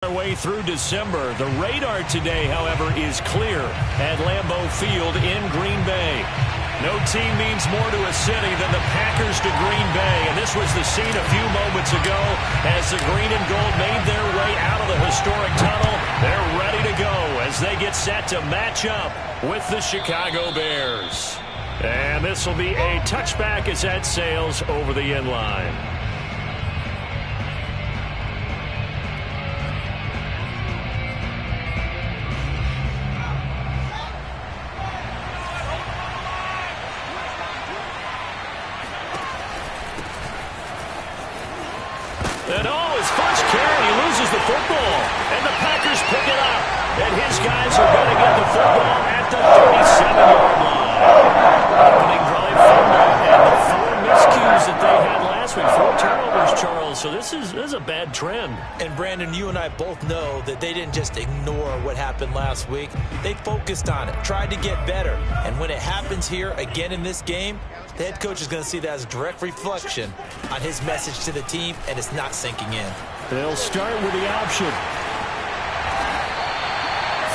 Our way through December. The radar today, however, is clear at Lambeau Field in Green Bay. No team means more to a city than the Packers to Green Bay, and this was the scene a few moments ago as the green and gold made their way out of the historic tunnel. They're ready to go as they get set to match up with the Chicago Bears. And this will be a touchback as that sails over the end line. And his first carry, he loses the football. And the Packers pick it up. And his guys are going to get the football at the 37-yard line. Opening drive fumble and the 4 miscues that they had last week. 4 turnovers, Charles. So this is a bad trend. And Brandon, you and I both know that they didn't just ignore what happened last week. They focused on it, tried to get better. And when it happens here again in this game, the head coach is going to see that as a direct reflection on his message to the team, and it's not sinking in. They'll start with the option.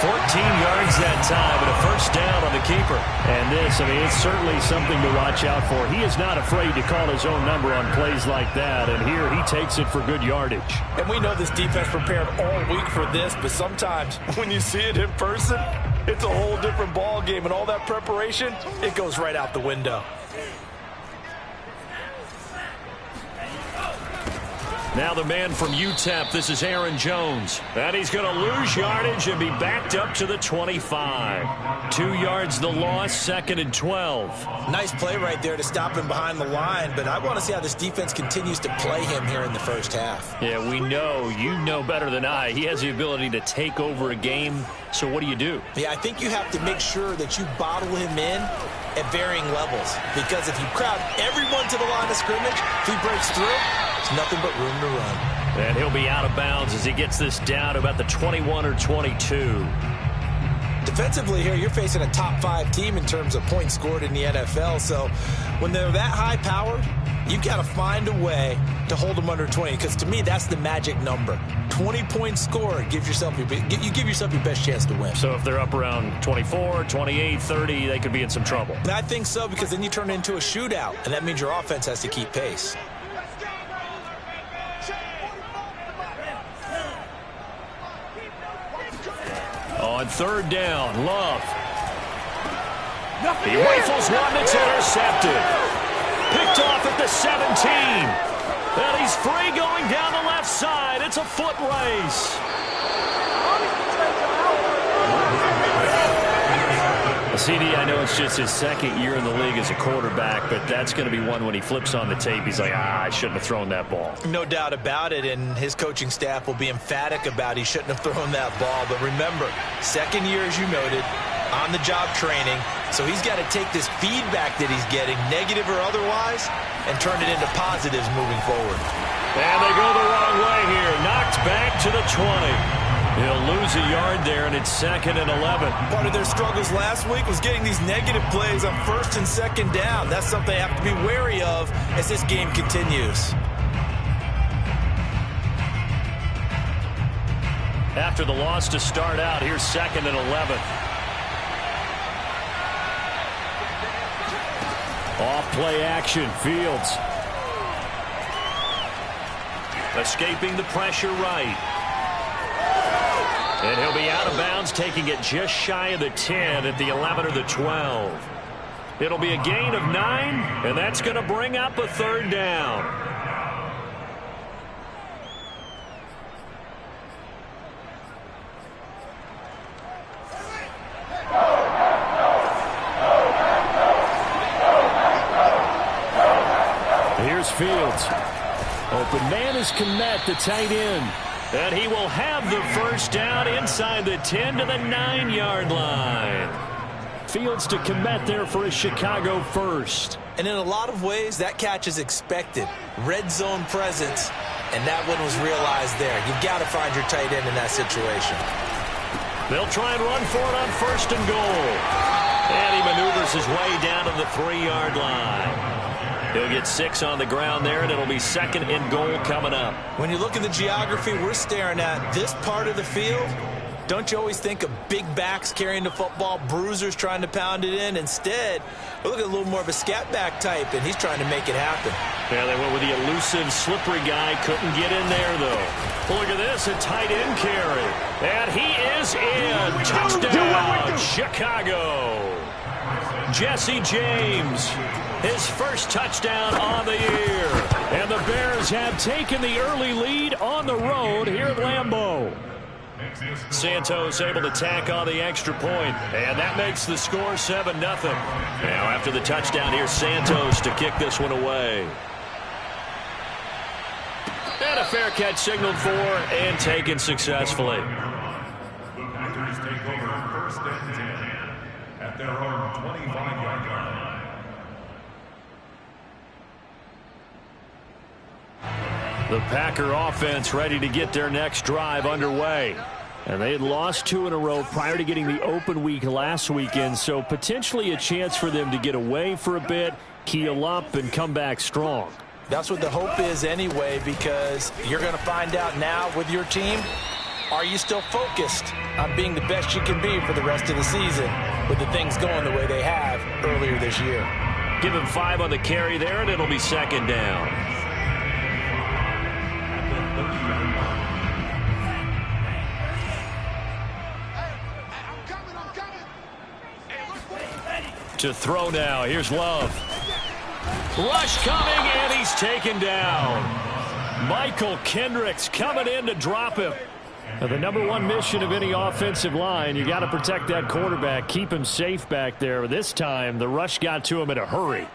14 yards that time, and a first down on the keeper. And this, it's certainly something to watch out for. He is not afraid to call his own number on plays like that, and here he takes it for good yardage. And we know this defense prepared all week for this, but sometimes when you see it in person, it's a whole different ball game, and all that preparation, it goes right out the window. Now the man from UTEP, this is Aaron Jones. And he's going to lose yardage and be backed up to the 25. 2 yards the loss, 2nd and 12. Nice play right there to stop him behind the line, but I want to see how this defense continues to play him here in the first half. Yeah, we know, you know better than I, he has the ability to take over a game. So what do? Yeah, I think you have to make sure that you bottle him in at varying levels, because if you crowd everyone to the line of scrimmage, if he breaks through, there's nothing but room to run. And he'll be out of bounds as he gets this down to about the 21 or 22. Defensively here, you're facing a top 5 team in terms of points scored in the NFL, so when they're that high-powered, you've got to find a way to hold them under 20, because to me, that's the magic number. 20 points scored, you give yourself your best chance to win. So if they're up around 24, 28, 30, they could be in some trouble. And I think so, because then you turn it into a shootout, and that means your offense has to keep pace. On 3rd down, Love. He rifles one, it's intercepted. Picked off at the 17. And he's free going down the left side. It's a foot race. CD, I know it's just his 2nd year in the league as a quarterback, but that's going to be one when he flips on the tape. He's like, I shouldn't have thrown that ball. No doubt about it, and his coaching staff will be emphatic about he shouldn't have thrown that ball. But remember, 2nd year, as you noted, on-the-job training, so he's got to take this feedback that he's getting, negative or otherwise, and turn it into positives moving forward. And they go the wrong way here. Knocked back to the 20. He'll lose a yard there, and it's 2nd and 11. Part of their struggles last week was getting these negative plays on 1st and 2nd down. That's something they have to be wary of as this game continues. After the loss to start out, here's 2nd and 11. Off play action, Fields. Escaping the pressure right. And he'll be out of bounds, taking it just shy of the 10 at the 11 or the 12. It'll be a gain of 9, and that's going to bring up a 3rd down. Here's Fields. Open man is Kmet, the tight end. And he will have the first down inside the 10 to the 9-yard line. Fields to Kmet there for a Chicago first. And in a lot of ways, that catch is expected. Red zone presence, and that one was realized there. You've got to find your tight end in that situation. They'll try and run for it on 1st and goal. And he maneuvers his way down to the 3-yard line. He'll get 6 on the ground there, and it'll be 2nd and goal coming up. When you look at the geography we're staring at, this part of the field, don't you always think of big backs carrying the football, bruisers trying to pound it in? Instead, we're looking at a little more of a scat back type, and he's trying to make it happen. Yeah, they went with the elusive, slippery guy. Couldn't get in there, though. Well, look at this, a tight end carry. And he is in. Touchdown, Chicago. Jesse James, his first touchdown on the year. And the Bears have taken the early lead on the road here at Lambeau. Santos able to tack on the extra point, and that makes the score 7-0. Now after the touchdown, here's Santos to kick this one away. And a fair catch signaled for and taken successfully. The Packers take over 1st and 10 at their own 25-yard line. The Packer offense ready to get their next drive underway. And they had lost 2 in a row prior to getting the open week last weekend, so potentially a chance for them to get away for a bit, keel up, and come back strong. That's what the hope is anyway, because you're going to find out now with your team, are you still focused on being the best you can be for the rest of the season with the things going the way they have earlier this year? Give him 5 on the carry there, and it'll be 2nd down. To throw now. Here's Love. Rush coming, and he's taken down. Michael Kendricks coming in to drop him. Now, the #1 mission of any offensive line, you got to protect that quarterback, keep him safe back there. This time, the rush got to him in a hurry.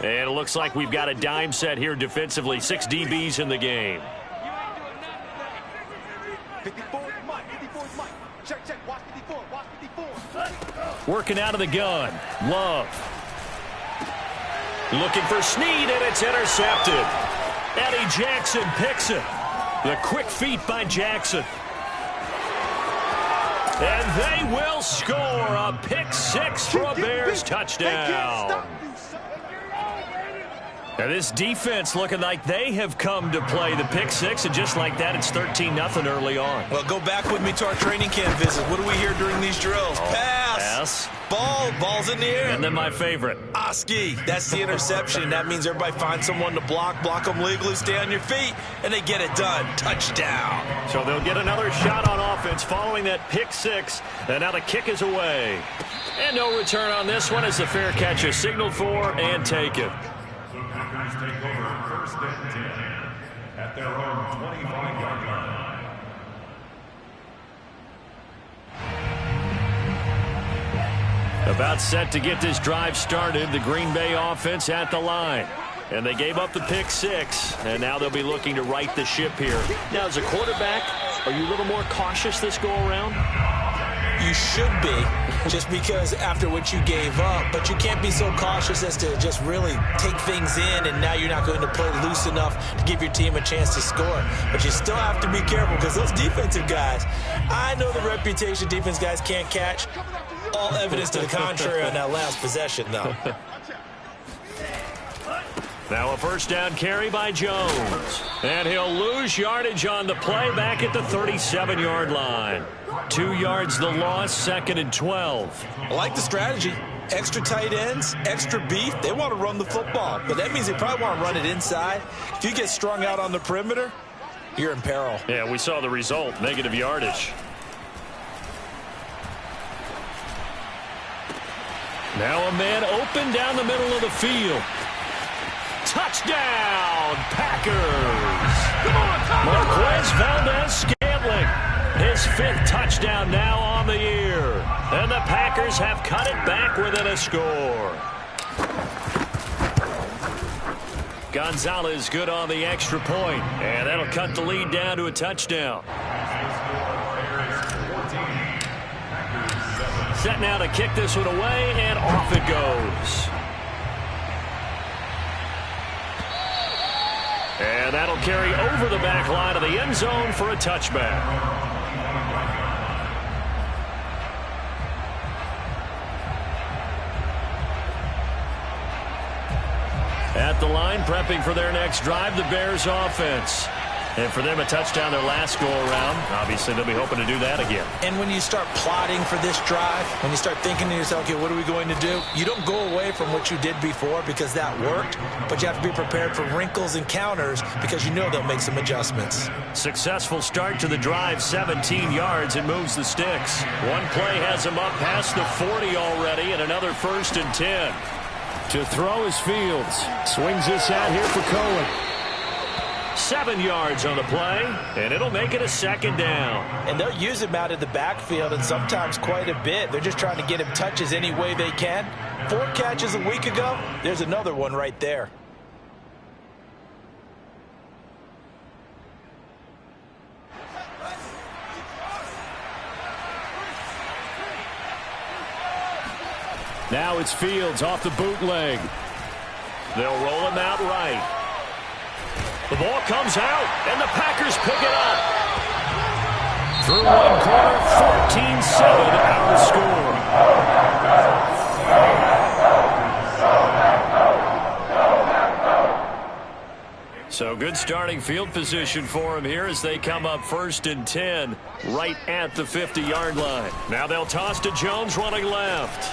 And it looks like we've got a dime set here defensively. 6 DBs in the game. 54 is Mike. 54 is Mike. Check, check. Watch 54. Watch 54. Working out of the gun. Love. Looking for Snead, and it's intercepted. Eddie Jackson picks it. The quick feet by Jackson. And they will score a pick 6 for a Bears touchdown. Now this defense looking like they have come to play the pick 6, and just like that, it's 13-0 early on. Well, go back with me to our training camp visit. What do we hear during these drills? Pass. Ball's in the air. And then my favorite. Oski, that's the interception. That means everybody finds someone to block them legally, stay on your feet, and they get it done. Touchdown. So they'll get another shot on offense following that pick 6, and now the kick is away. And no return on this one as the fair catch is signaled for and taken. The Packers take over 1st and 10 at their own 25-yard line. About set to get this drive started, the Green Bay offense at the line. And they gave up the pick 6, and now they'll be looking to right the ship here. Now, as a quarterback, are you a little more cautious this go-around? You should be, just because after what you gave up, but you can't be so cautious as to just really take things in, and now you're not going to play loose enough to give your team a chance to score. But you still have to be careful, because those defensive guys, I know the reputation defense guys can't catch. All evidence to the contrary on that last possession, though. Now a first down carry by Jones. And he'll lose yardage on the play back at the 37-yard line. 2 yards the loss, 2nd and 12. I like the strategy. Extra tight ends, extra beef. They want to run the football, but that means they probably want to run it inside. If you get strung out on the perimeter, you're in peril. Yeah, we saw the result, negative yardage. Now a man open down the middle of the field. Touchdown, Packers! Marquez Valdez-Scantling, his 5th touchdown now on the year. And the Packers have cut it back within a score. Gonzalez good on the extra point, and that'll cut the lead down to a touchdown. Set now to kick this one away, and off it goes. And that'll carry over the back line of the end zone for a touchback. At the line, prepping for their next drive, the Bears offense. And for them, a touchdown their last go-around. Obviously, they'll be hoping to do that again. And when you start plotting for this drive, when you start thinking to yourself, okay, what are we going to do? You don't go away from what you did before because that worked, but you have to be prepared for wrinkles and counters because you know they'll make some adjustments. Successful start to the drive, 17 yards, and moves the sticks. One play has him up past the 40 already, and another 1st and 10. To throw is Fields. Swings this out here for Cohen. 7 yards on the play, and it'll make it a 2nd down. And they'll use him out of the backfield, and sometimes quite a bit. They're just trying to get him touches any way they can. 4 catches a week ago, there's another one right there. Now it's Fields off the bootleg. They'll roll him out right. The ball comes out, and the Packers pick it up. Through one quarter, 14-7, our score. So good starting field position for him here as they come up 1st and 10 right at the 50-yard line. Now they'll toss to Jones running left.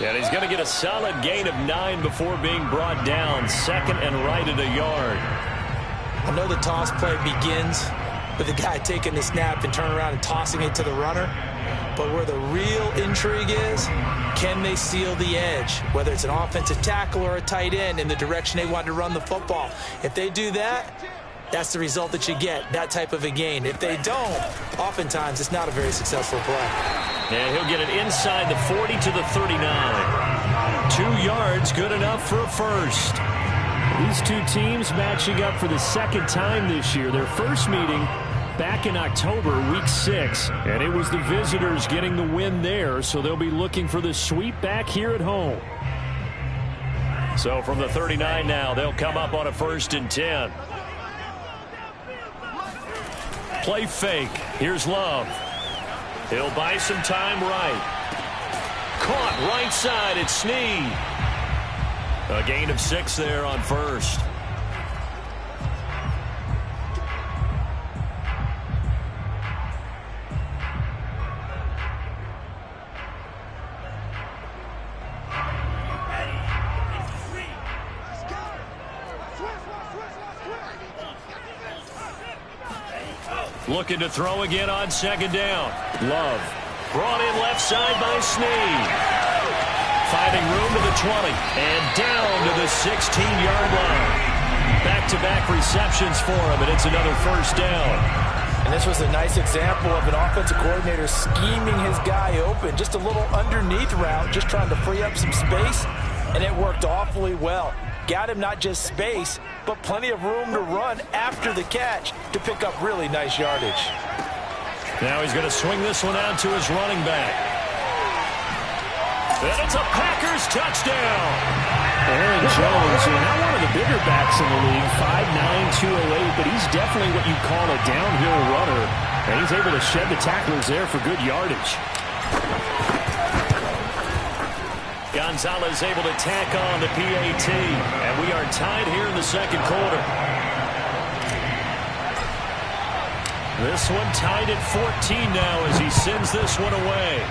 And he's going to get a solid gain of 9 before being brought down. 2nd and right at a yard. I know the toss play begins with the guy taking the snap and turning around and tossing it to the runner. But where the real intrigue is, can they seal the edge? Whether it's an offensive tackle or a tight end in the direction they want to run the football. If they do that, that's the result that you get, that type of a gain. If they don't, oftentimes it's not a very successful play. And he'll get it inside the 40 to the 39. 2 yards, good enough for a first. These two teams matching up for the 2nd time this year. Their first meeting back in October, week 6. And it was the visitors getting the win there, so they'll be looking for the sweep back here at home. So from the 39 now, they'll come up on a 1st and 10. Play fake. Here's Love. He'll buy some time right. Caught right side. It's Snead. A gain of 6 there on 1st. Looking to throw again on 2nd down. Love. Brought in left side by Snead. Finding room to the 20. And down to the 16-yard line. Back-to-back receptions for him, and it's another 1st down. And this was a nice example of an offensive coordinator scheming his guy open. Just a little underneath route, just trying to free up some space, and it worked awfully well. Got him not just space, but plenty of room to run after the catch to pick up really nice yardage. Now he's going to swing this one out to his running back. And it's a Packers touchdown. Aaron Jones, not one of the bigger backs in the league, 5'9", 208, but he's definitely what you call a downhill runner. And he's able to shed the tacklers there for good yardage. Gonzalez able to tack on the PAT, and we are tied here in the 2nd quarter. This one tied at 14 now as he sends this one away.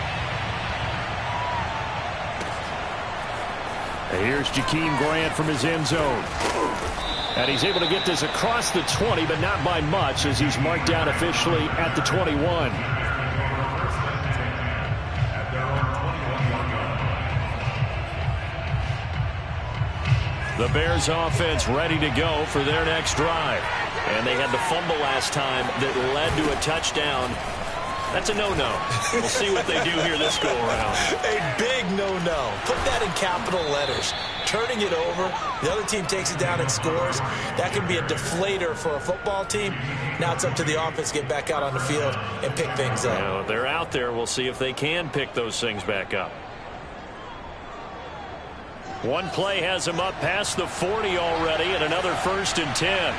And here's Jakeem Grant from his end zone. And he's able to get this across the 20, but not by much as he's marked down officially at the 21. The Bears offense ready to go for their next drive. And they had the fumble last time that led to a touchdown. That's a no-no. We'll see what they do here this go-around. A big no-no. Put that in capital letters. Turning it over, the other team takes it down and scores. That can be a deflator for a football team. Now it's up to the offense to get back out on the field and pick things up. Now, they're out there. We'll see if they can pick those things back up. One play has him up past the 40 already, and another 1st and 10.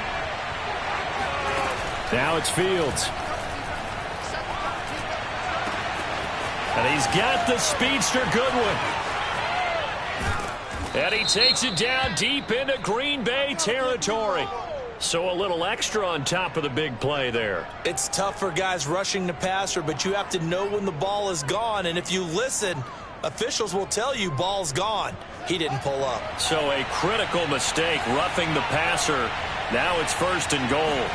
Now it's Fields. And he's got the speedster Goodwin. And he takes it down deep into Green Bay territory. So a little extra on top of the big play there. It's tough for guys rushing the passer, but you have to know when the ball is gone. And if you listen, officials will tell you ball's gone. He didn't pull up. So a critical mistake, roughing the passer. Now it's 1st and goal.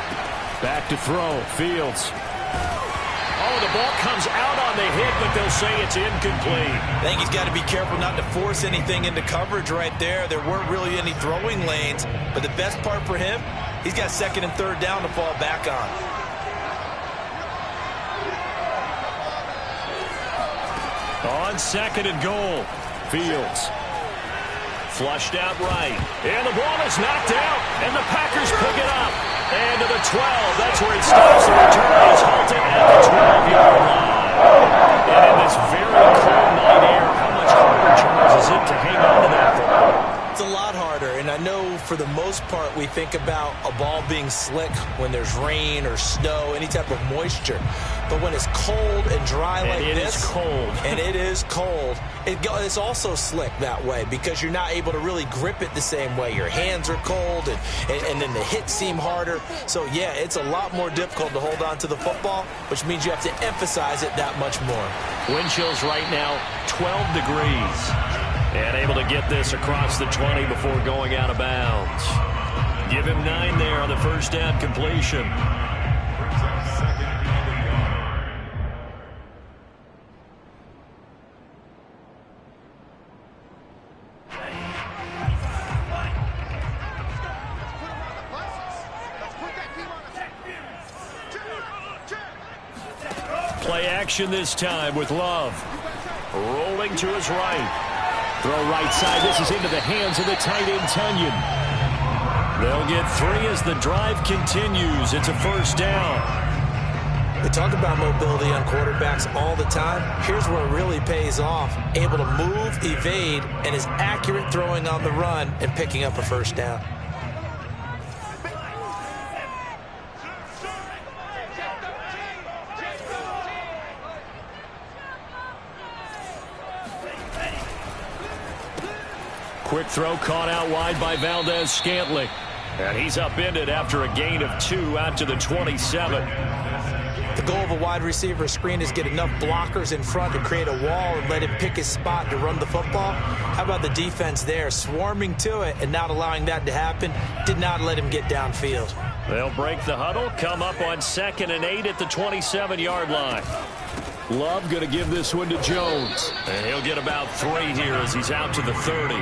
Back to throw. Fields. Oh, the ball comes out on the hit, but they'll say it's incomplete. I think he's got to be careful not to force anything into coverage right there. There weren't really any throwing lanes, but the best part for him, he's got 2nd and 3rd down to fall back on. On 2nd and goal, Fields. Flushed out right. And the ball is knocked out, and the Packers pick it up. And to the 12, that's where he stops. The return is halted at the 12-yard line. And in this very cold night air, how much harder, Charles, is it to hang on to that football? It's a lot harder, and I know for the most part we think about a ball being slick when there's rain or snow, any type of moisture. But when it's cold and dry like this, it is cold. And it is cold, it's also slick that way because you're not able to really grip it the same way. Your hands are cold, and then the hits seem harder. So, yeah, it's a lot more difficult to hold on to the football, which means you have to emphasize it that much more. Wind chills right now, 12 degrees. And able to get this across the 20 before going out of bounds. Give him 9 there on the 1st down completion. Play action this time with Love. Rolling to his right. Throw right side. This is into the hands of the tight end, Tunyon. They'll get 3 as the drive continues. It's a 1st down. They talk about mobility on quarterbacks all the time. Here's where it really pays off. Able to move, evade, and is accurate throwing on the run and picking up a 1st down. Quick throw caught out wide by Valdez-Scantling. And he's upended after a gain of 2 out to the 27. The goal of a wide receiver screen is get enough blockers in front to create a wall and let him pick his spot to run the football. How about the defense there, swarming to it and not allowing that to happen? Did not let him get downfield. They'll break the huddle, come up on 2nd and 8 at the 27-yard line. Love going to give this one to Jones. And he'll get about 3 here as he's out to the 30.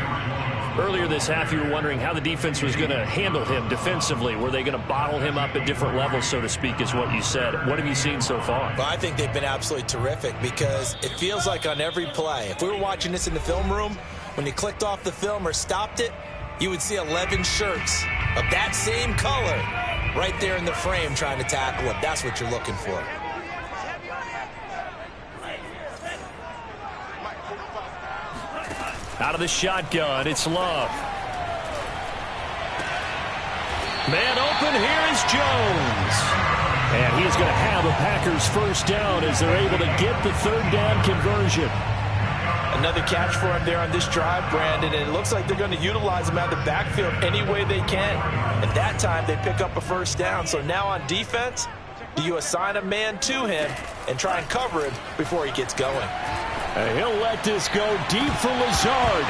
Earlier this half, you were wondering how the defense was going to handle him defensively. Were they going to bottle him up at different levels, so to speak, is what you said. What have you seen so far? Well, I think they've been absolutely terrific because it feels like on every play, if we were watching this in the film room, when you clicked off the film or stopped it, you would see 11 shirts of that same color right there in the frame trying to tackle him. That's what you're looking for. Out of the shotgun, it's Love. Man open, here is Jones. And he is going to have a Packers 1st down as they're able to get the 3rd down conversion. Another catch for him there on this drive, Brandon, and it looks like they're going to utilize him out of the backfield any way they can. At that time, they pick up a 1st down. So now on defense, do you assign a man to him and try and cover him before he gets going? And he'll let this go deep for Lazard.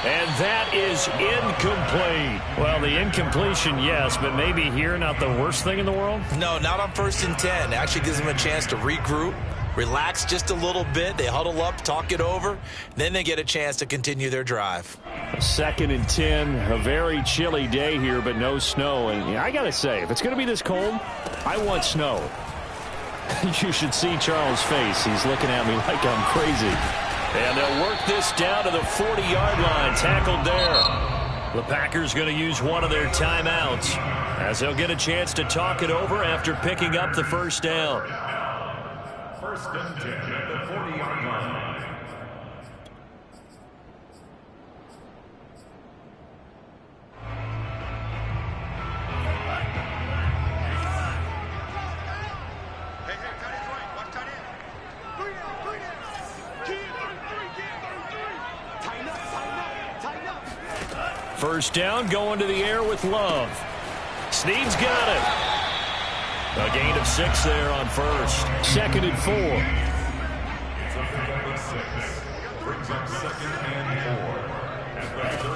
And that is incomplete. Well, the incompletion, yes, but maybe here not the worst thing in the world? No, not on 1st and 10. Actually gives them a chance to regroup, relax just a little bit. They huddle up, talk it over. Then they get a chance to continue their drive. 2nd and 10, a very chilly day here, but no snow. And I got to say, if it's going to be this cold, I want snow. You should see Charles' face. He's looking at me like I'm crazy. And they'll work this down to the 40-yard line, tackled there. The Packers going to use one of their timeouts as they'll get a chance to talk it over after picking up the 1st down. 1st and 10 at the 40-yard line. First down, going to the air with Love. Snead's got it. A gain of 6 there on first. 2nd and 4. It's a pickup of 6. Brings up 2nd and 4 at the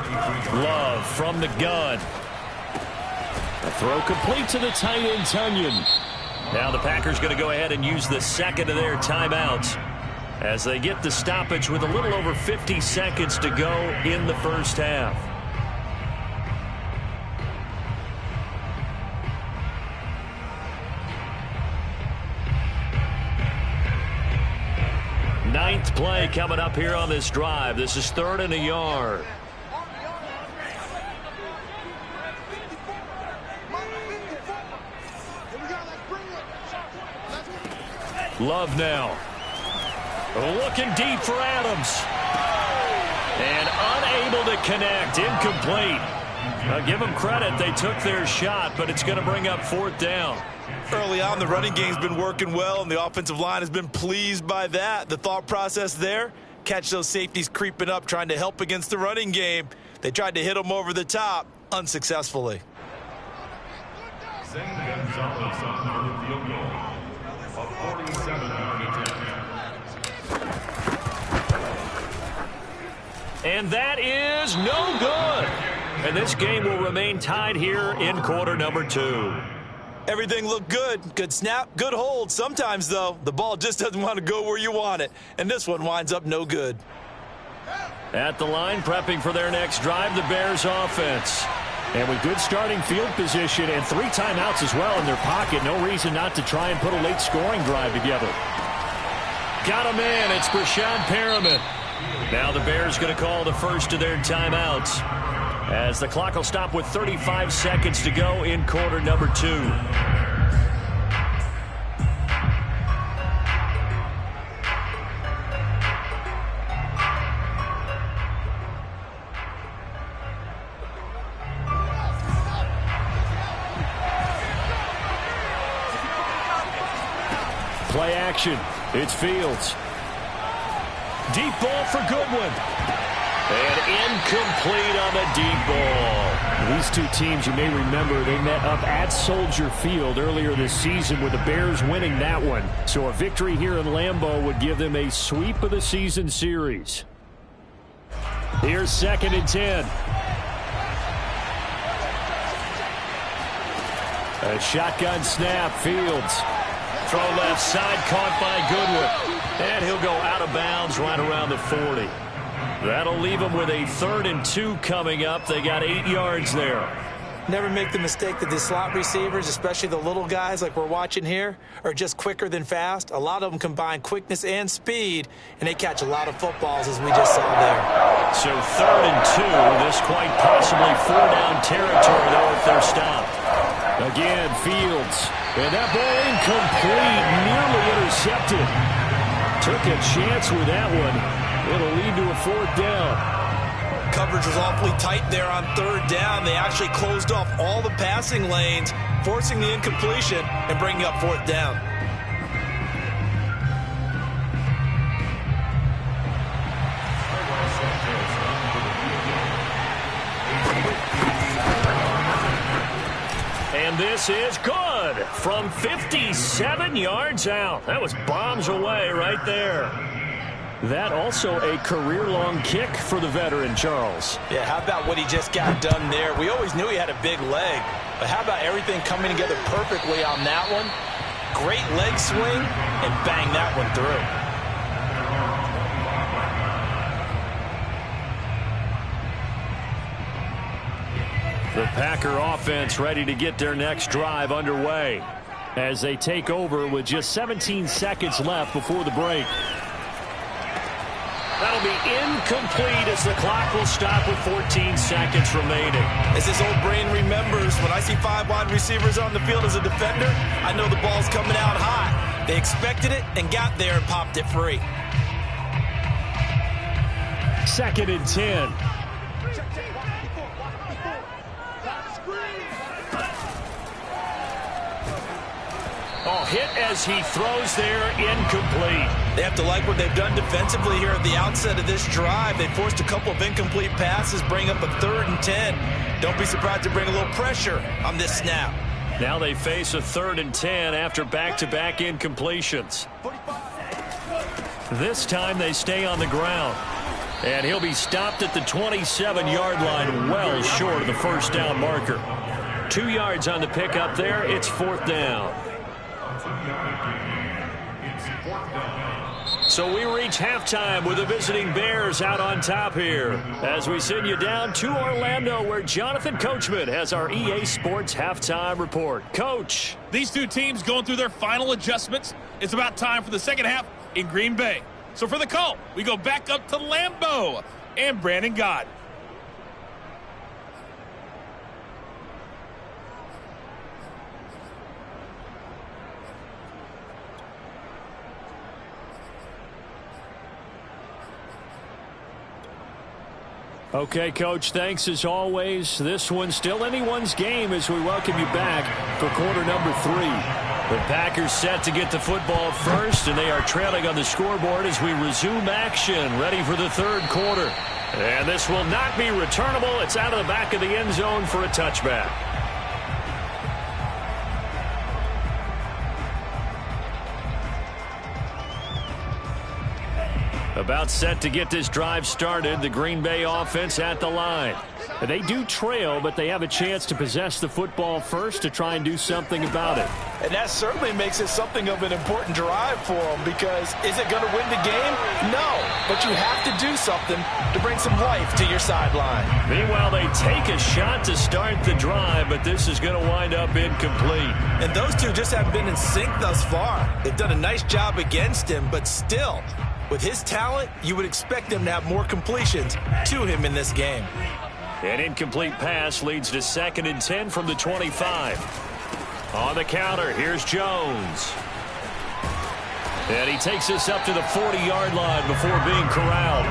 33. Love from the gun. A throw complete to the tight end, Tunyon. Now the Packers going to go ahead and use the second of their timeouts as they get the stoppage with a little over 50 seconds to go in the first half. Ninth play coming up here on this drive. This is 3rd and a yard. Love now. Looking deep for Adams. And unable to connect. Incomplete. Now give them credit. They took their shot, but it's going to bring up 4th down. Early on, the running game's been working well, and the offensive line has been pleased by that. The thought process there, catch those safeties creeping up, trying to help against the running game. They tried to hit them over the top, unsuccessfully. Zane Gonzalez on for the field goal. A 47-yard attempt. And that is no good. And this game will remain tied here in quarter number 2. Everything looked good. Good snap, good hold. Sometimes, though, the ball just doesn't want to go where you want it. And this one winds up no good. At the line, prepping for their next drive, the Bears offense. And with good starting field position and 3 timeouts as well in their pocket, no reason not to try and put a late scoring drive together. Got a man. It's Brashad Perriman. Now the Bears going to call the first of their timeouts as the clock will stop with 35 seconds to go in quarter number 2. Play action. It's Fields. Deep ball for Goodwin. And incomplete on the deep ball. These two teams, you may remember, they met up at Soldier Field earlier this season with the Bears winning that one. So a victory here in Lambeau would give them a sweep of the season series. Here's 2nd and 10. A shotgun snap, Fields. Throw left side, caught by Goodwin. And he'll go out of bounds right around the 40. That'll leave them with a 3rd and 2 coming up. They got 8 yards there. Never make the mistake that the slot receivers, especially the little guys like we're watching here, are just quicker than fast. A lot of them combine quickness and speed, and they catch a lot of footballs, as we just saw there. So 3rd and 2. This quite possibly 4-down territory, though, if they're stopped. Again, Fields. And that ball incomplete, nearly intercepted. Took a chance with that one. It'll lead to a 4th down. Coverage was awfully tight there on 3rd down. They actually closed off all the passing lanes, forcing the incompletion and bringing up 4th down. And this is good from 57 yards out. That was bombs away right there. That also a career-long kick for the veteran, Charles. Yeah, how about what he just got done there? We always knew he had a big leg, but how about everything coming together perfectly on that one? Great leg swing, and bang that one through. The Packer offense ready to get their next drive underway as they take over with just 17 seconds left before the break. That'll be incomplete as the clock will stop with 14 seconds remaining. As his old brain remembers, when I see 5 wide receivers on the field as a defender, I know the ball's coming out hot. They expected it and got there and popped it free. 2nd and 10. Oh, hit as he throws there, incomplete. They have to like what they've done defensively here at the outset of this drive. They forced a couple of incomplete passes, bring up a 3rd and 10. Don't be surprised to bring a little pressure on this snap. Now they face a 3rd and 10 after back-to-back incompletions. This time they stay on the ground. And he'll be stopped at the 27-yard line, well short of the first down marker. 2 yards on the pickup there. It's 4th down. So we reach halftime with the visiting Bears out on top here as we send you down to Orlando, where Jonathan Coachman has our EA Sports halftime report. Coach. These two teams going through their final adjustments. It's about time for the second half in Green Bay. So for the call, we go back up to Lambeau and Brandon Gott. Okay, Coach, thanks as always. This one's still anyone's game as we welcome you back for quarter number 3. The Packers set to get the football first, and they are trailing on the scoreboard as we resume action, ready for the 3rd quarter. And this will not be returnable. It's out of the back of the end zone for a touchback. About set to get this drive started, the Green Bay offense at the line. They do trail, but they have a chance to possess the football first to try and do something about it. And that certainly makes it something of an important drive for them, because is it going to win the game? No, but you have to do something to bring some life to your sideline. Meanwhile, they take a shot to start the drive, but this is going to wind up incomplete. And those two just haven't been in sync thus far. They've done a nice job against him, but still, with his talent, you would expect them to have more completions to him in this game. An incomplete pass leads to 2nd and 10 from the 25. On the counter, here's Jones. And he takes us up to the 40-yard line before being corralled.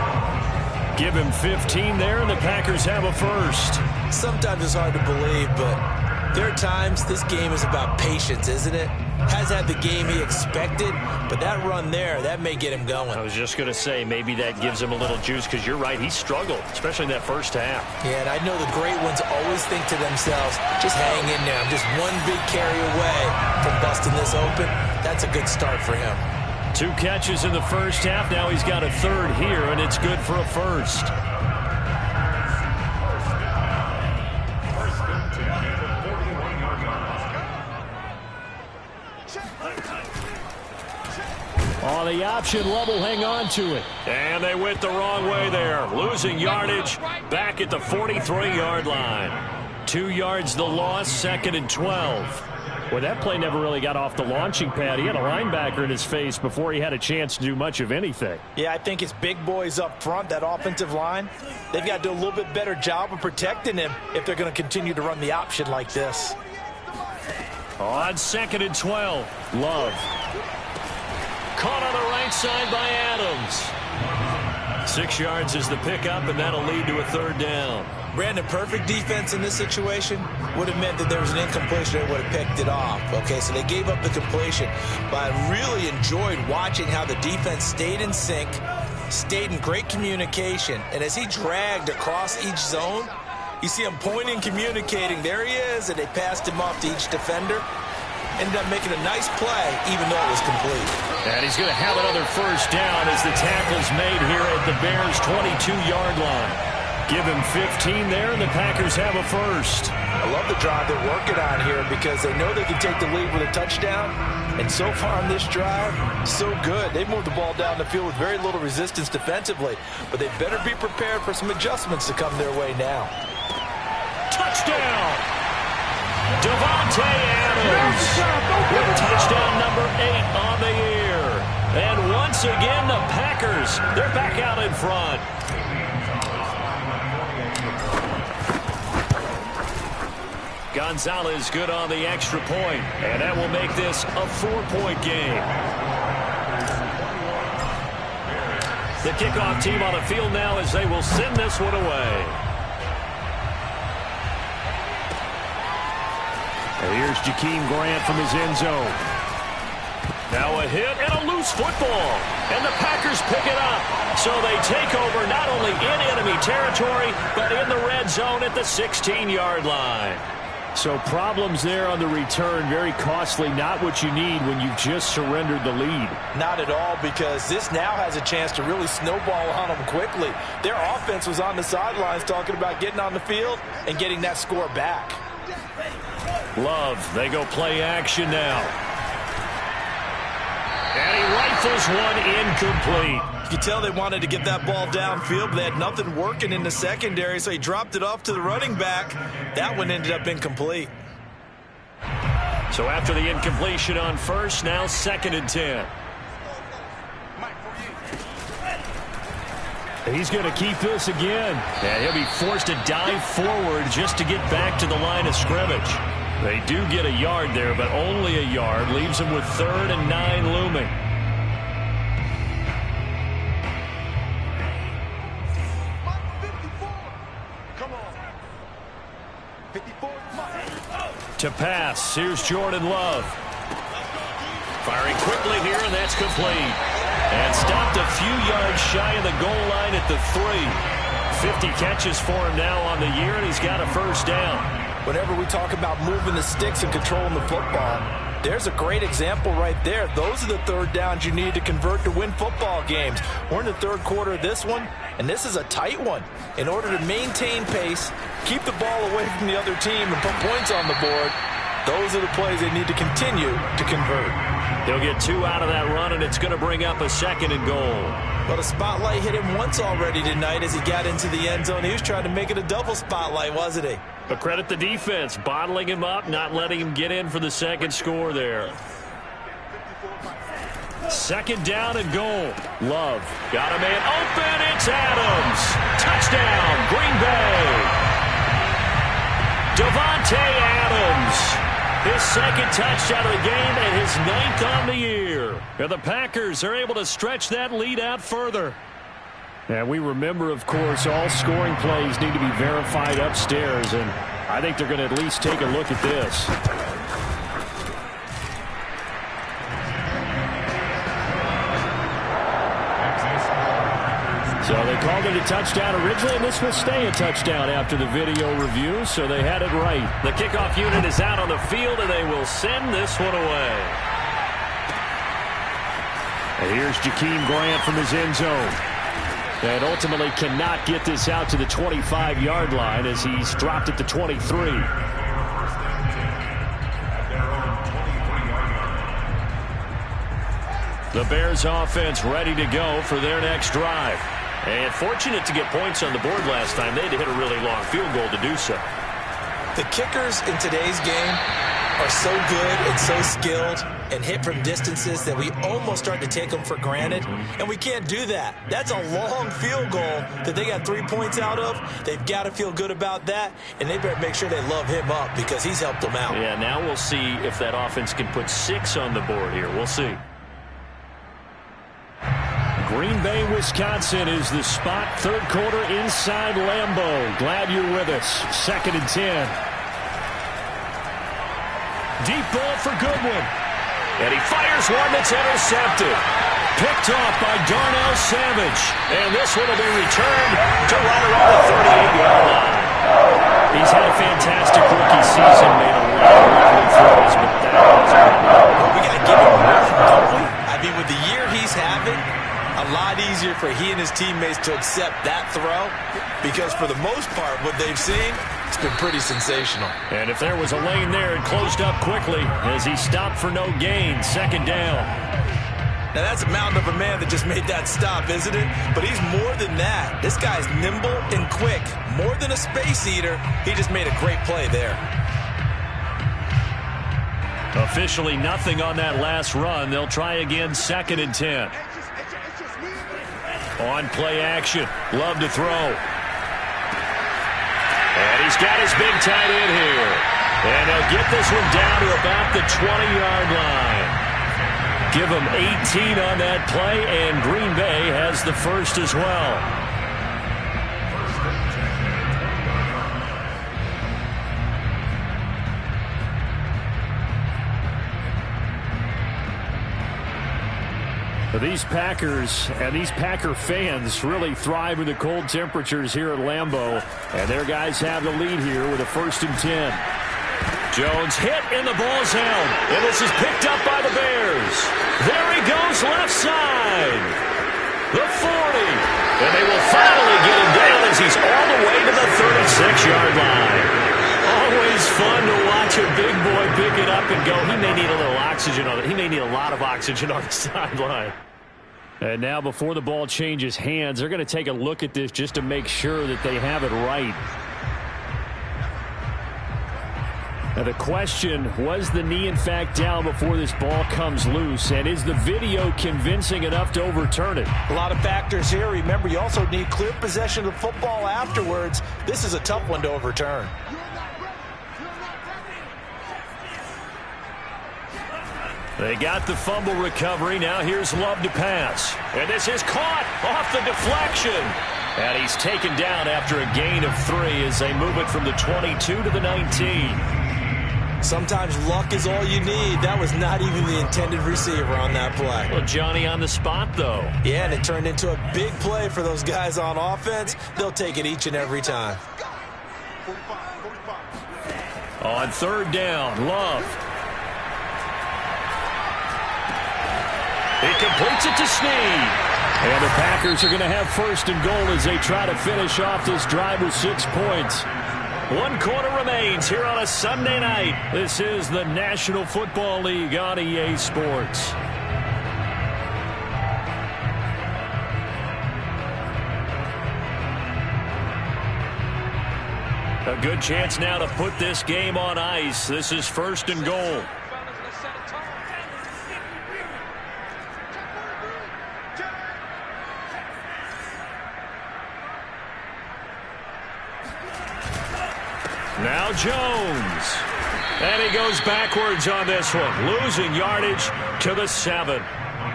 Give him 15 there, and the Packers have a first. Sometimes it's hard to believe, but there are times this game is about patience, isn't it? Has had the game he expected, but that run there, that may get him going. I was just going to say, maybe that gives him a little juice, because you're right, he struggled, especially in that first half. Yeah, and I know the great ones always think to themselves, just hang in there. I'm just one big carry away from busting this open. That's a good start for him. 2 catches in the first half. Now he's got a 3rd here, and it's good for a first. On the option, Love will hang on to it. And they went the wrong way there. Losing yardage back at the 43-yard line. 2 yards the loss, 2nd and 12. Well, that play never really got off the launching pad. He had a linebacker in his face before he had a chance to do much of anything. Yeah, I think it's big boys up front, that offensive line. They've got to do a little bit better job of protecting him if they're going to continue to run the option like this. On 2nd and 12, Love. Caught on the right side by Adams. 6 yards is the pickup, and that'll lead to a 3rd down. Brandon, perfect defense in this situation would have meant that there was an incompletion. They would have picked it off. Okay, so they gave up the completion. But I really enjoyed watching how the defense stayed in sync, stayed in great communication. And as he dragged across each zone, you see him pointing, communicating. There he is, and they passed him off to each defender. Ended up making a nice play, even though it was complete. And he's going to have another first down as the tackle's made here at the Bears' 22-yard line. Give him 15 there, and the Packers have a first. I love the drive they're working on here because they know they can take the lead with a touchdown. And so far on this drive, so good. They've moved the ball down the field with very little resistance defensively. But they better be prepared for some adjustments to come their way now. Touchdown! Davante Adams with touchdown number 8 on the year. And once again, the Packers, they're back out in front. Gonzalez good on the extra point, and that will make this a 4-point game. The kickoff team on the field now as they will send this one away. And here's Jakeem Grant from his end zone. A hit and a loose football. And the Packers pick it up. So they take over not only in enemy territory, but in the red zone at the 16-yard line. So problems there on the return, very costly, not what you need when you've just surrendered the lead. Not at all, because this now has a chance to really snowball on them quickly. Their offense was on the sidelines talking about getting on the field and getting that score back. Love, they go play action now. And he rifles one incomplete. You could tell they wanted to get that ball downfield, but they had nothing working in the secondary, so he dropped it off to the running back. That one ended up incomplete. So after the incompletion on first, now 2nd and 10. He's going to keep this again. And he'll be forced to dive forward just to get back to the line of scrimmage. They do get a yard there, but only a yard. Leaves them with 3rd and 9 looming. To pass, here's Jordan Love. Firing quickly here, and that's complete. And stopped a few yards shy of the goal line at the 3. 50 catches for him now on the year, and he's got a first down. Whenever we talk about moving the sticks and controlling the football, there's a great example right there. Those are the 3rd downs you need to convert to win football games. We're in the 3rd quarter of this one, and this is a tight one. In order to maintain pace, keep the ball away from the other team, and put points on the board, those are the plays they need to continue to convert. They'll get 2 out of that run, and it's going to bring up a 2nd and goal. Well, the spotlight hit him once already tonight as he got into the end zone. He was trying to make it a double spotlight, wasn't he? But credit the defense, bottling him up, not letting him get in for the 2nd score there. 2nd down and goal. Love got a man open. It's Adams. Touchdown, Green Bay. Davante Adams. His 2nd touchdown of the game and his 9th on the year. And the Packers are able to stretch that lead out further. And we remember, of course, all scoring plays need to be verified upstairs, and I think they're going to at least take a look at this. So they called it a touchdown originally, and this will stay a touchdown after the video review, so they had it right. The kickoff unit is out on the field, and they will send this one away. And here's Jakeem Grant from his end zone. And ultimately cannot get this out to the 25-yard line as he's dropped it to 23. The Bears offense ready to go for their next drive. And fortunate to get points on the board last time. They had to hit a really long field goal to do so. The kickers in today's game are so good and so skilled and hit from distances that we almost start to take them for granted, and we can't do that. That's a long field goal that they got 3 points out of. They've got to feel good about that, and they better make sure they love him up because he's helped them out. Yeah, now we'll see if that offense can put 6 on the board here. We'll see. Green Bay, Wisconsin is the spot. 3rd quarter inside Lambeau. Glad you're with us. 2nd and 10. Deep ball for Goodwin. And he fires one that's intercepted. Picked off by Darnell Savage. And this one will be returned to right around the 38-yard line. He's had a fantastic rookie season. Made a lot of lovely throws, but that was well, we got to give him room, don't we? I mean, with the year he's having, a lot easier for he and his teammates to accept that throw because for the most part, what they've seen, it's been pretty sensational. And if there was a lane there, it closed up quickly as he stopped for no gain. 2nd down. Now, that's a mountain of a man that just made that stop, isn't it? But he's more than that. This guy's nimble and quick. More than a space eater, he just made a great play there. Officially nothing on that last run. They'll try again, 2nd and 10. On play action. Love to throw. And he's got his big tight end here. And he'll get this one down to about the 20-yard line. Give him 18 on that play, and Green Bay has the first as well. These Packers and these Packer fans really thrive in the cold temperatures here at Lambeau. And their guys have the lead here with a 1st and 10. Jones hit and the ball's held. And this is picked up by the Bears. There he goes left side. The 40. And they will finally get him down as he's all the way to the 36-yard line. Always fun to watch a big boy pick it up and go. He may need a little oxygen on it. He may need a lot of oxygen on the sideline. And now before the ball changes hands, they're going to take a look at this just to make sure that they have it right. Now the question, was the knee in fact down before this ball comes loose? And is the video convincing enough to overturn it? A lot of factors here. Remember, you also need clear possession of the football afterwards. This is a tough one to overturn. They got the fumble recovery. Now here's Love to pass. And this is caught off the deflection. And he's taken down after a gain of 3 as they move it from the 22 to the 19. Sometimes luck is all you need. That was not even the intended receiver on that play. Well, Johnny on the spot, though. Yeah, and it turned into a big play for those guys on offense. They'll take it each and every time. On 3rd down, Love. He completes it to Snead. And the Packers are going to have 1st and goal as they try to finish off this drive with 6 points. 1 quarter remains here on a Sunday night. This is the National Football League on EA Sports. A good chance now to put this game on ice. This is 1st and goal. Now Jones. And he goes backwards on this one, losing yardage to the 7.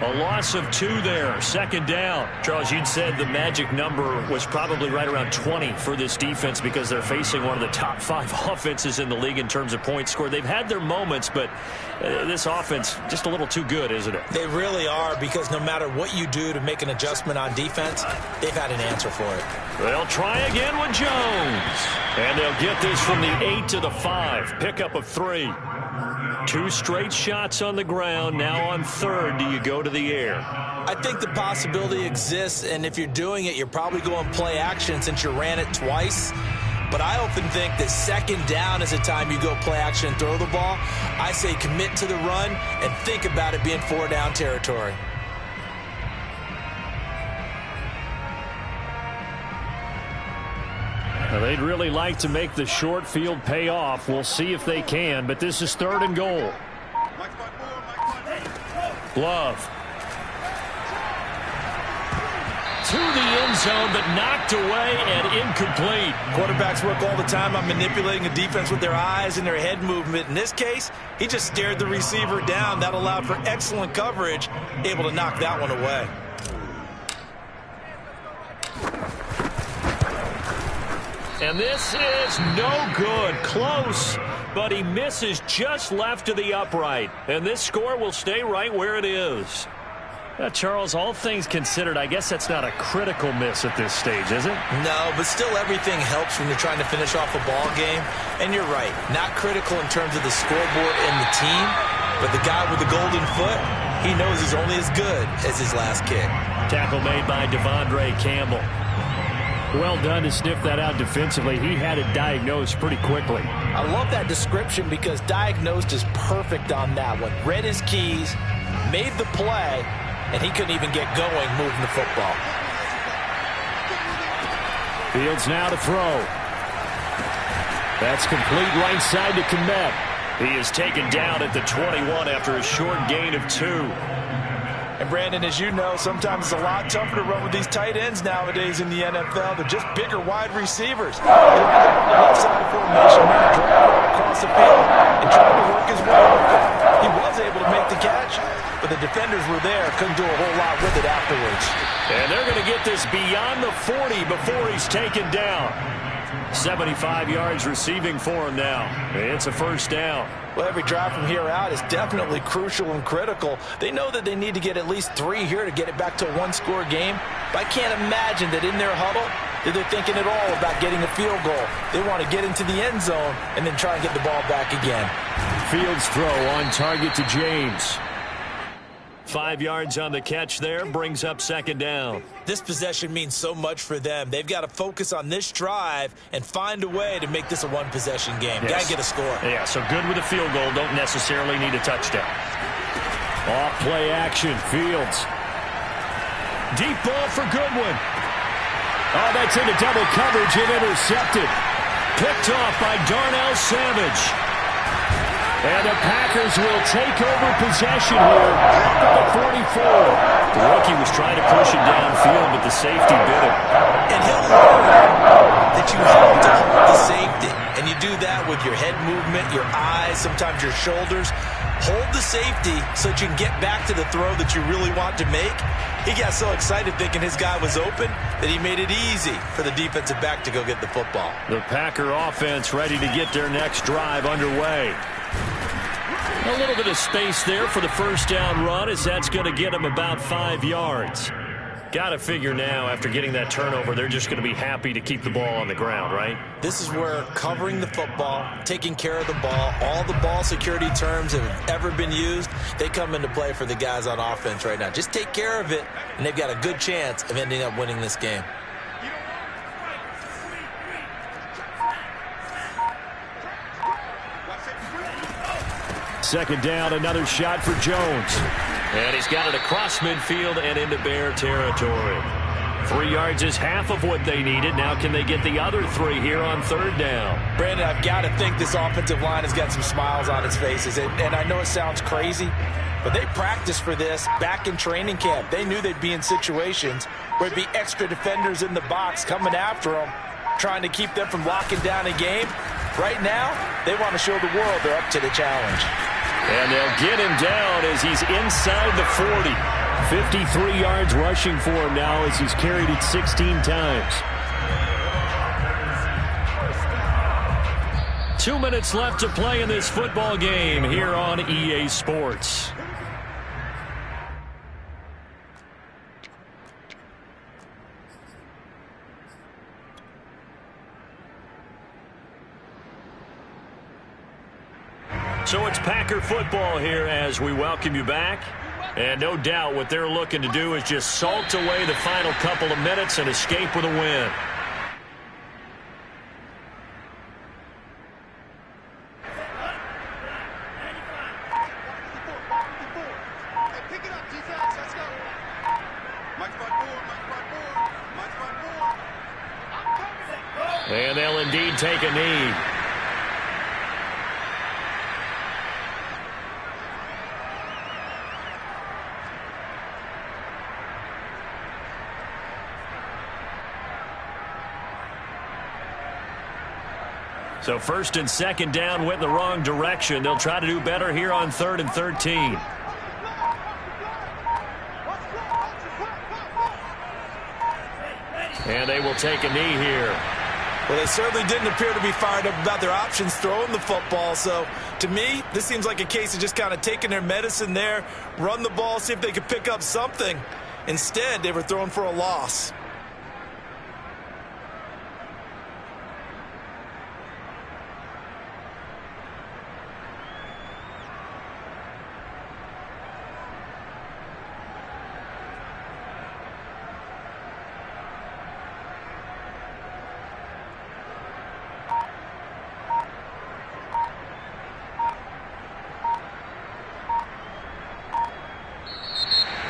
A loss of 2 there, 2nd down. Charles, you'd said the magic number was probably right around 20 for this defense because they're facing one of the top 5 offenses in the league in terms of points scored. They've had their moments, but this offense just a little too good, isn't it? They really are, because no matter what you do to make an adjustment on defense, they've had an answer for it. They'll try again with Jones. And they'll get this from the 8 to the 5. Pickup of 3. 2 straight shots on the ground. Now on 3rd, do you go to the air? I think the possibility exists, and if you're doing it, you're probably going play action since you ran it twice. But I often think that 2nd down is the time you go play action and throw the ball. I say commit to the run and think about it being 4 down territory. They'd really like to make the short field pay off. We'll see if they can, but this is 3rd and goal. Love. To the end zone, but knocked away and incomplete. Quarterbacks work all the time on manipulating a defense with their eyes and their head movement. In this case, he just stared the receiver down. That allowed for excellent coverage, able to knock that one away. And this is no good. Close, but he misses just left of the upright. And this score will stay right where it is. Charles, all things considered, I guess that's not a critical miss at this stage, is it? No, but still everything helps when you're trying to finish off a ball game. And you're right, not critical in terms of the scoreboard and the team, but the guy with the golden foot, he knows he's only as good as his last kick. Tackle made by Devondre Campbell. Well done to sniff that out defensively. He had it diagnosed pretty quickly. I love that description because diagnosed is perfect on that one. Read his keys, made the play, and he couldn't even get going moving the football. Fields now to throw. That's complete right side to Kmet. He is taken down at the 21 after a short gain of 2. And Brandon, as you know, sometimes it's a lot tougher to run with these tight ends nowadays in the NFL. They're just bigger wide receivers. They're on the left side of formation, driving across the field and trying to work his way over. He was able to make the catch, but the defenders were there, couldn't do a whole lot with it afterwards. And they're going to get this beyond the 40 before he's taken down. 75 yards receiving for him now. It's a first down. Well, every drive from here out is definitely crucial and critical. They know that they need to get at least 3 here to get it back to a one-score game. But I can't imagine that in their huddle that they're thinking at all about getting a field goal. They want to get into the end zone and then try and get the ball back again. Fields throw on target to James. 5 yards on the catch there, brings up second down. This possession means so much for them. They've got to focus on this drive and find a way to make this a one-possession game. Yes. Got to get a score. Yeah, so good with a field goal. Don't necessarily need a touchdown. Off play action, Fields. Deep ball for Goodwin. Oh, that's into double coverage and intercepted. Picked off by Darnell Savage. And the Packers will take over possession here at the 44. The rookie was trying to push it downfield, but the safety bit him. And he'll learn that you have to hold the safety. And you do that with your head movement, your eyes, sometimes your shoulders. Hold the safety so that you can get back to the throw that you really want to make. He got so excited thinking his guy was open that he made it easy for the defensive back to go get the football. The Packer offense ready to get their next drive underway. A little bit of space there for the first down run, as that's going to get them about 5 yards. Got to figure now, after getting that turnover, they're just going to be happy to keep the ball on the ground, right? This is where covering the football, taking care of the ball, all the ball security terms that have ever been used, they come into play for the guys on offense right now. Just take care of it, and they've got a good chance of ending up winning this game. Second down, another shot for Jones. And he's got it across midfield and into Bear territory. 3 yards is half of what they needed. Now can they get the other 3 here on third down? Brandon, I've got to think this offensive line has got some smiles on its faces. And I know it sounds crazy, but they practiced for this back in training camp. They knew they'd be in situations where it'd be extra defenders in the box coming after them, trying to keep them from locking down a game. Right now, they want to show the world they're up to the challenge. And they'll get him down as he's inside the 40. 53 yards rushing for him now as he's carried it 16 times. 2 minutes left to play in this football game here on EA Sports. So it's Packer football here as we welcome you back. And no doubt what they're looking to do is just salt away the final couple of minutes and escape with a win. And they'll indeed take a knee. So first and second down went in the wrong direction. They'll try to do better here on 3rd and 13. And they will take a knee here. Well, they certainly didn't appear to be fired up about their options throwing the football. So, to me, this seems like a case of just kind of taking their medicine there, run the ball, see if they could pick up something. Instead, they were throwing for a loss.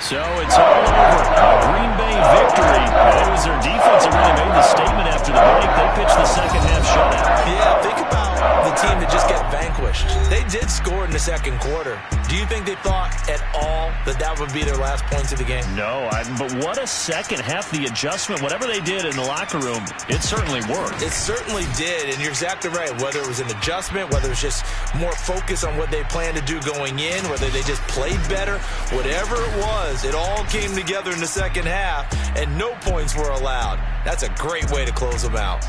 So it's all over. A Green Bay victory. And it was their defense that really made the statement after the break. They pitched the second half shutout. Yeah, think about the team that just got vanquished. They did score in the second quarter. Do you think they thought at all that that would be their last points of the game? No, but what a second half. The adjustment, whatever they did in the locker room, it certainly worked. It certainly did, and you're exactly right. Whether it was an adjustment, whether it was just more focus on what they planned to do going in, whether they just played better, whatever it was, it all came together in the second half, and no points were allowed. That's a great way to close them out.